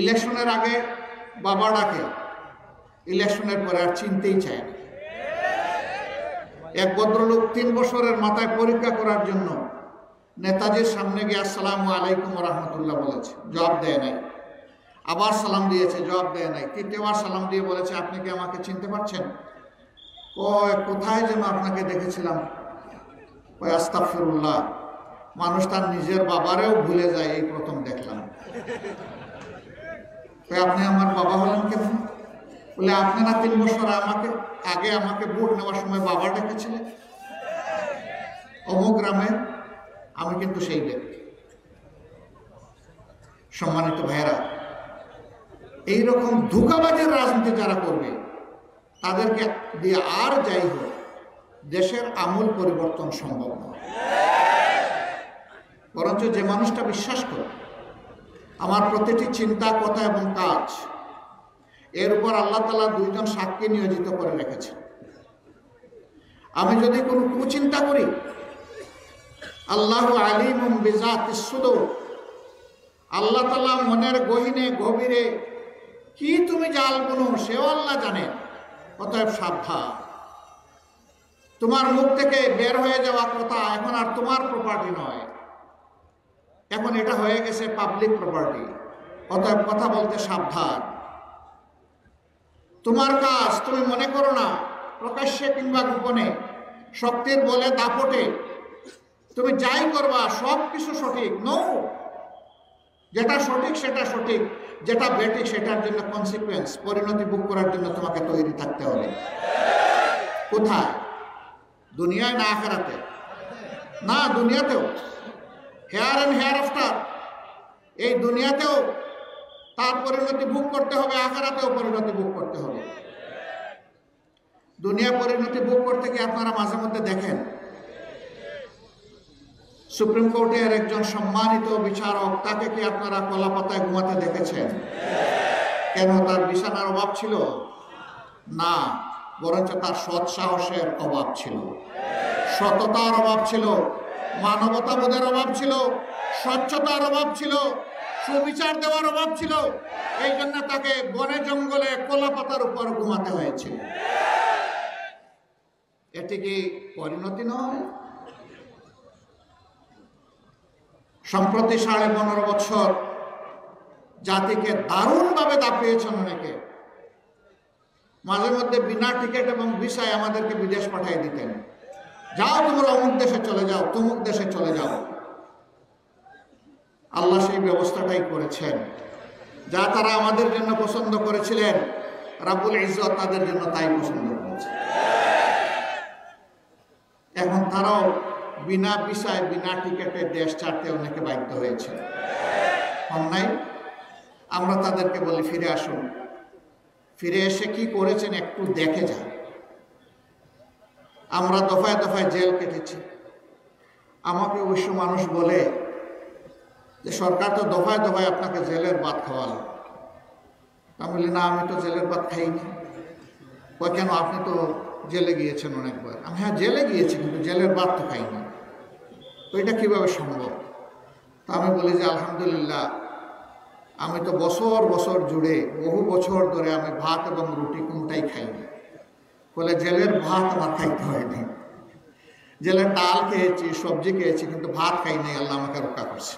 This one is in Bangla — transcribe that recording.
ইলেকশনের আগে বাবা ডাকে, ইলেকশনের পরে আর চিনতেই চায় না। এক ভদ্রলোক 3 বছরের মাথায় পরীক্ষা করার জন্য নেতাজির সামনে গিয়ে আসসালামু আলাইকুম রহমতুল্লাহ বলেছে, জবাব দেয় নাই। আবার সালাম দিয়েছে, জবাব দেয় নাই। তৃতীয়বার সালাম দিয়ে বলেছে, আপনি কি আমাকে চিনতে পারছেন? কোথায় যেন আপনাকে দেখেছিলাম। আস্তাগফিরুল্লাহ, মানুষ তার নিজের বাবারেও ভুলে যায়, এই প্রথম দেখলাম। আপনি আমার বাবা হলেন কেন? বলে, আপনি না 3 বছর আগে আমাকে ভোট নেওয়ার সময় বাবা ডেকেছিলেন অমুক গ্রামে। আমি কিন্তু সেই ব্যক্তি। সম্মানিত ভাইয়েরা, এইরকম ধোঁকাবাজের রাজনীতি যারা করবে তাদেরকে দিয়ে আর যাই হোক দেশের আমূল পরিবর্তন সম্ভব নয়। বরঞ্চ যে মানুষটা বিশ্বাস করে আমার প্রতিটি চিন্তা, কথা এবং কাজ এর উপর আল্লাহ তাআলা 2 জন সাক্ষী নিয়োজিত করে রেখেছেন। আমি যদি কোনো কুচিন্তা করি, আল্লাহু আলিমুম বিজাতিস সুদূর, আল্লাহ তাআলা মনের গহীনে গভীরে কি তুমি জাল বুনো সেও আল্লাহ জানেন। অতএব সাবধান। তোমার মুখ থেকে বের হয়ে যাওয়া কথা এখন আর তোমার প্রপার্টি নয়, এখন এটা হয়ে গেছে পাবলিক প্রপার্টি। অতএব কথা বলতে সাবধান। তোমার কাজ তুমি মনে করো না প্রকাশ্যে কিংবা গোপনে, শক্তির বলে দাপটে তুমি যাই করবা সব কিছু সঠিক। নো, যেটা সঠিক সেটা সঠিক, যেটা বেঠিক সেটার জন্য কনসিকুয়েন্স, পরিণতি ভোগ করার জন্য তোমাকে তৈরি থাকতে হবে। কোথায়? দুনিয়ায় না আখিরাতে? না, দুনিয়াতেও। হেয়ার অ্যান্ড হেয়ার আফটার, এই দুনিয়াতেও তার পরিণতি ভোগ করতে হবে, আখিরাতেও পরিণতি ভোগ করতে হবে। দুনিয়া পরিণতি ভোগ করতে গিয়ে আপনারা মাঝে মধ্যে দেখেন সুপ্রিম কোর্টের একজন সম্মানিত বিচারক, তাকে কি আপনারা কলা পাতায় ঘুমাতে দেখেছেন? কেন? তার বিছানার অভাব ছিল? না, বরঞ্চ তার সৎ সাহসের অভাব ছিল, সততার অভাব ছিল, মানবতাবোধের অভাব ছিল, স্বচ্ছতার অভাব ছিল, সুবিচার দেওয়ার অভাব ছিল। এই জন্য তাকে বনে জঙ্গলে কলা পাতার উপর ঘুমাতে হয়েছে। এটি কি পরিণতি নয়? সম্প্রতি 15.5 বছর জাতিকে দারুণভাবে দাপিয়েছেন অনেকে। মাঝে মধ্যে বিনা টিকিট এবং ভিসায় আমাদেরকে বিদেশ পাঠিয়ে দিতেন, যাও তোমরা অমুক দেশে চলে যাও, তমুক দেশে চলে যাও। আল্লাহ সেই ব্যবস্থাটাই করেছেন। যা তারা আমাদের জন্য পছন্দ করেছিলেন, রাব্বুল ইজ্জত তাদের জন্য তাই পছন্দ করেছে। এখন তারাও বিনা ভিসায় বিনা টিকেটে দেশ ছাড়তে অনেকে বাধ্য হয়েছে। অন্যায়। আমরা তাদেরকে বলি, ফিরে আসুন, ফিরে এসে কি করেছেন একটু দেখে যান। আমরা দফায় দফায় জেল কেটেছি। আমাকে অবশ্য মানুষ বলে যে সরকার তো দফায় দফায় আপনাকে জেলের ভাত খাওয়ালো। আমি বলি, না, আমি তো জেলের ভাত খাইনি। কেন? আপনি তো জেলে গিয়েছেন অনেকবার। আমি, হ্যাঁ, জেলে গিয়েছি, কিন্তু জেলের ভাত তো খাইনি। তো এটা কীভাবে সম্ভব? তা আমি বলি যে আলহামদুলিল্লাহ, আমি তো বছর বছর জুড়ে বহু বছর ধরে আমি ভাত এবং রুটি কোনটাই খাইনি। বলে, জেলের ভাত আমার খাইতে হয়নি, জেলের ডাল খেয়েছি, সবজি খেয়েছি, কিন্তু ভাত খাই নাই। আল্লাহ আমাকে রক্ষা করছে।